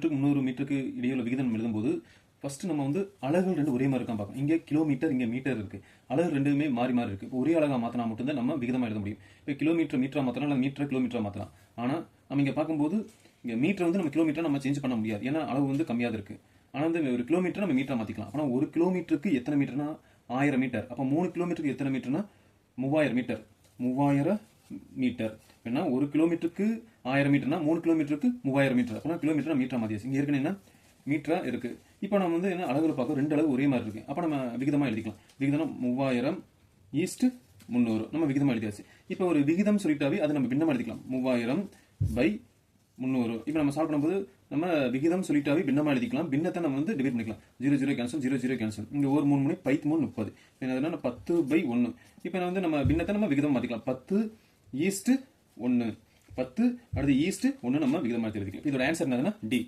கிலோமீட்டருக்கு 300 மீட்டருக்கு இடையுள்ள விகிதம் எழுதும்போது ஃபர்ஸ்ட் நம்ம வந்து அலகுகள் ரெண்டு ஒரே மாதிரி இருக்கான் பார்க்கணும். இங்கே கிலோமீட்டர், இங்கே மீட்டர் இருக்கு. அலகு ரெண்டுமே மாறி மாறி இருக்கு. ஒரே அலகா மாத்தினா மட்டும்தான் நம்ம விகிதமா எழுத முடியும். இப்போ கிலோமீட்டர் மீட்டரா மாத்தலாம், இல்லை மீட்டர் கிலோமீட்டரா மாத்தலாம். ஆனா நம்ம இங்க பார்க்கும்போது இங்க மீட்டர் வந்து நம்ம கிலோமீட்டர் நம்ம சேஞ்ச் பண்ண முடியாது, ஏன்னா அளவு வந்து கம்மியாக இருக்கு. ஆனா வந்து ஒரு கிலோமீட்டர் நம்ம மீட்டரா மாத்திக்கலாம். ஆனா ஒரு கிலோமீட்டருக்கு எத்தனை மீட்டர்னா 1000 மீட்டர். அப்போ 3 கிலோமீட்டருக்கு எத்தனை மீட்டர்னா 3000 மீட்டர். 3000 மீட்டர். ஏன்னா ஒரு கிலோமீட்டருக்கு 1000 மீட்டர்னா 3 கிலோமீட்டருக்கு 3000 மீட்டர். அப்போ கிலோமீட்டர் மீட்டரா மாத்தியாச்சு. இங்க ஏற்கனவே என்ன மீட்டரா இருக்கு. இப்போ நம்ம வந்து என்ன அளவுல பார்க்க ரெண்டு அளவு ஒரே மாதிரி இருக்கு. அப்போ நம்ம விகிதமா எழுதிக்கலாம். விகிதம் 3000 ஈஸ்ட் 300 நம்ம விகிதமா எழுதியாச்சு. இப்போ ஒரு விகிதம் சொல்லிட்டாவே அதை நம்ம பின்னமா எழுதிக்கலாம். 3000/300. இப்போ நம்ம சால்வ் பண்ணும்போது நம்ம விகிதம் சொல்லிட்டாவே பின்னமா எழுதிக்கலாம். பின்னத்தை நம்ம வந்து டிவைட் பண்ணிக்கலாம். 0 கேன்சல், 0 கேன்சல். இங்க ஒரு 3 மணி 3 30. என்ன 10/1. இப்போ வந்து நம்ம பின்னத்தை நம்ம விகிதம் மாத்திக்கலாம். 10/1. 10 அடுத்து ஈஸ்ட் 1 நம்ம விகிதமா எழுதிக்கலாம். இதோட ஆன்சர் என்னதுன்னா டி.